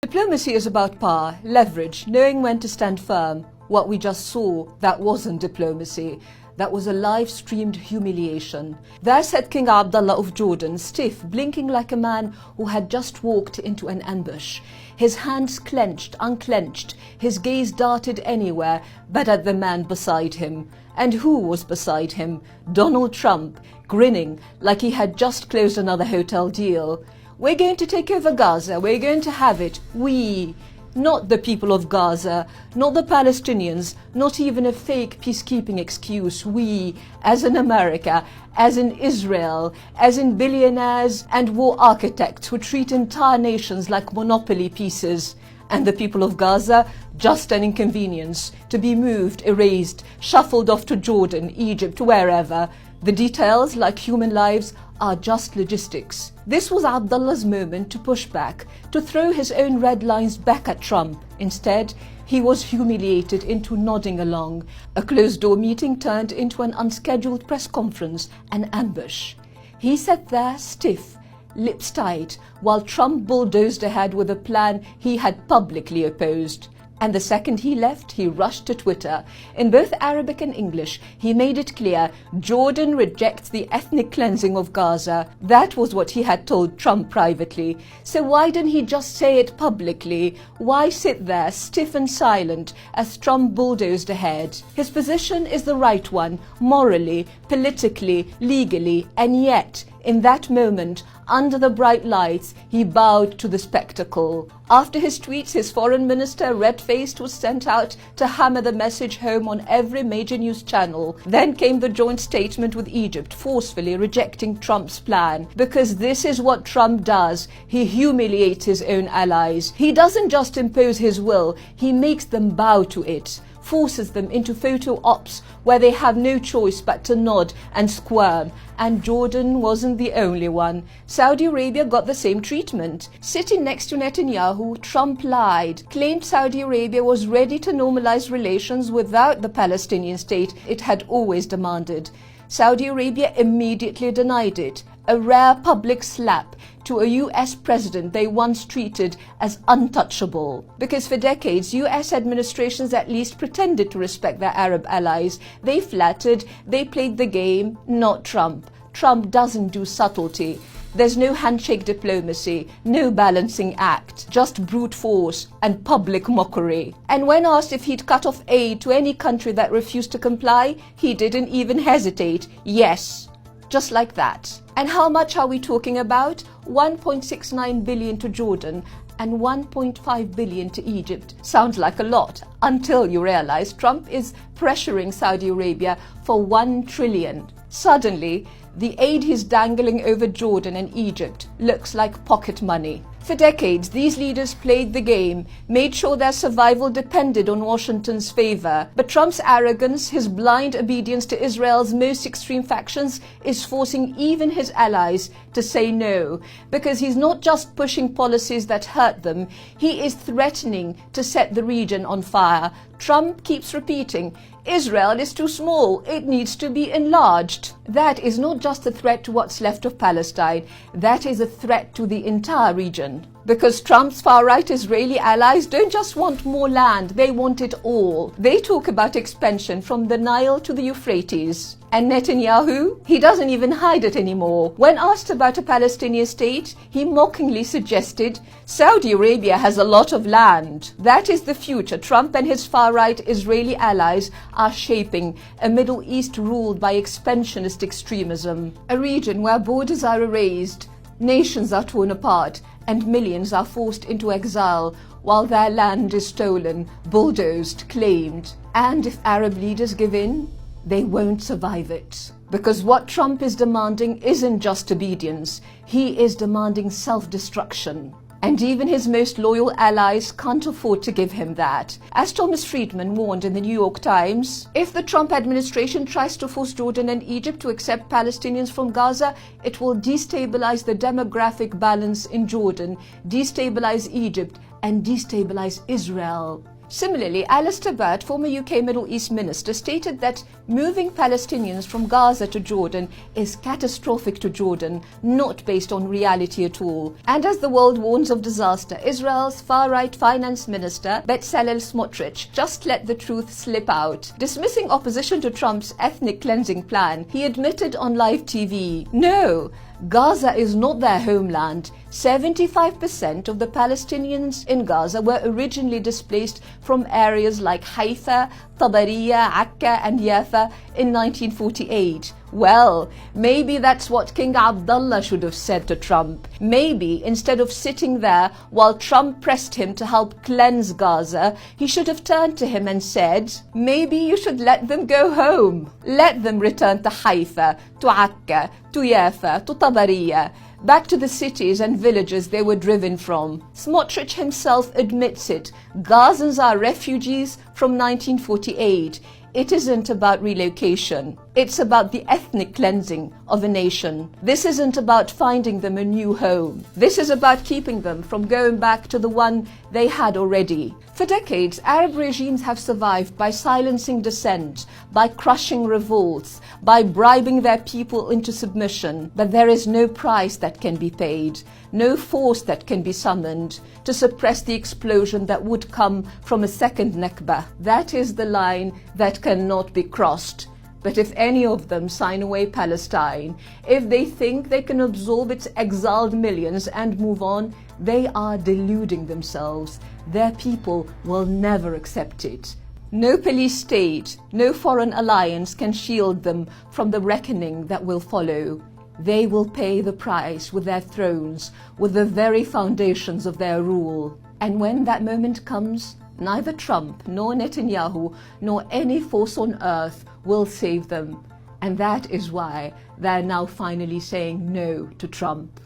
Diplomacy is about power, leverage, knowing when to stand firm. What we just saw, that wasn't diplomacy. That was a live-streamed humiliation. There sat King Abdullah of Jordan, stiff, blinking like a man who had just walked into an ambush. His hands clenched, unclenched, his gaze darted anywhere but at the man beside him. And who was beside him? Donald Trump, grinning like he had just closed another hotel deal. We're going to take over Gaza, we're going to have it. We, not the people of Gaza, not the Palestinians, not even a fake peacekeeping excuse. We, as in America, as in Israel, as in billionaires and war architects who treat entire nations like monopoly pieces. And the people of Gaza, just an inconvenience, to be moved, erased, shuffled off to Jordan, Egypt, wherever. The details, like human lives, are just logistics. This was Abdullah's moment to push back, to throw his own red lines back at Trump. Instead, he was humiliated into nodding along. A closed-door meeting turned into an unscheduled press conference, an ambush. He sat there stiff, lips tight, while Trump bulldozed ahead with a plan he had publicly opposed. And the second he left, he rushed to Twitter. In both Arabic and English, he made it clear Jordan rejects the ethnic cleansing of Gaza. That was what he had told Trump privately. So why didn't he just say it publicly? Why sit there stiff and silent as Trump bulldozed ahead? His position is the right one, morally, politically, legally, and yet, in that moment, under the bright lights, he bowed to the spectacle. After his tweets, his foreign minister, red-faced, was sent out to hammer the message home on every major news channel. Then came the joint statement with Egypt, forcefully rejecting Trump's plan. Because this is what Trump does. He humiliates his own allies. He doesn't just impose his will, he makes them bow to it. Forces them into photo ops where they have no choice but to nod and squirm. And Jordan wasn't the only one. Saudi Arabia got the same treatment. Sitting next to Netanyahu, Trump lied, claimed Saudi Arabia was ready to normalize relations without the Palestinian state it had always demanded. Saudi Arabia immediately denied it, a rare public slap to a US president they once treated as untouchable. Because for decades, US administrations at least pretended to respect their Arab allies. They flattered, they played the game, not Trump. Trump doesn't do subtlety. There's no handshake diplomacy, no balancing act, just brute force and public mockery. And when asked if he'd cut off aid to any country that refused to comply, he didn't even hesitate. Yes, just like that. And how much are we talking about? 1.69 billion to Jordan and 1.5 billion to Egypt. Sounds like a lot, until you realize Trump is pressuring Saudi Arabia for 1 trillion. Suddenly, the aid he's dangling over Jordan and Egypt looks like pocket money. For decades, these leaders played the game, made sure their survival depended on Washington's favor. But Trump's arrogance, his blind obedience to Israel's most extreme factions, is forcing even his allies to say no. Because he's not just pushing policies that hurt them, he is threatening to set the region on fire. Trump keeps repeating, Israel is too small, it needs to be enlarged. That is not just a threat to what's left of Palestine, that is a threat to the entire region. Because Trump's far-right Israeli allies don't just want more land, they want it all. They talk about expansion from the Nile to the Euphrates. And Netanyahu? He doesn't even hide it anymore. When asked about a Palestinian state, he mockingly suggested, Saudi Arabia has a lot of land. That is the future Trump and his far-right Israeli allies are shaping, a Middle East ruled by expansionist extremism. A region where borders are erased, nations are torn apart, and millions are forced into exile while their land is stolen, bulldozed, claimed. And if Arab leaders give in, they won't survive it. Because what Trump is demanding isn't just obedience, he is demanding self-destruction. And even his most loyal allies can't afford to give him that. As Thomas Friedman warned in the New York Times, if the Trump administration tries to force Jordan and Egypt to accept Palestinians from Gaza, it will destabilize the demographic balance in Jordan, destabilize Egypt, and destabilize Israel. Similarly, Alistair Burt, former UK Middle East minister, stated that moving Palestinians from Gaza to Jordan is catastrophic to Jordan, not based on reality at all. And as the world warns of disaster, Israel's far-right finance minister, Bezalel Smotrich, just let the truth slip out. Dismissing opposition to Trump's ethnic cleansing plan, he admitted on live TV, "No, Gaza is not their homeland. 75% of the Palestinians in Gaza were originally displaced from areas like Haifa, Tabariya, Akka and Yafa in 1948. Well, maybe that's what King Abdullah should have said to Trump. Maybe instead of sitting there while Trump pressed him to help cleanse Gaza, he should have turned to him and said, maybe you should let them go home. Let them return to Haifa, to Akka, to Yafa, to Tabariya, back to the cities and villages they were driven from." Smotrich himself admits it. Gazans are refugees from 1948. It isn't about relocation. It's about the ethnic cleansing of a nation. This isn't about finding them a new home. This is about keeping them from going back to the one they had already. For decades, Arab regimes have survived by silencing dissent, by crushing revolts, by bribing their people into submission. But there is no price that can be paid, no force that can be summoned to suppress the explosion that would come from a second Nakba. That is the line that cannot be crossed. But if any of them sign away Palestine, if they think they can absorb its exiled millions and move on, they are deluding themselves. Their people will never accept it. No police state, no foreign alliance can shield them from the reckoning that will follow. They will pay the price with their thrones, with the very foundations of their rule. And when that moment comes, neither Trump nor Netanyahu nor any force on earth will save them. And that is why they're now finally saying no to Trump.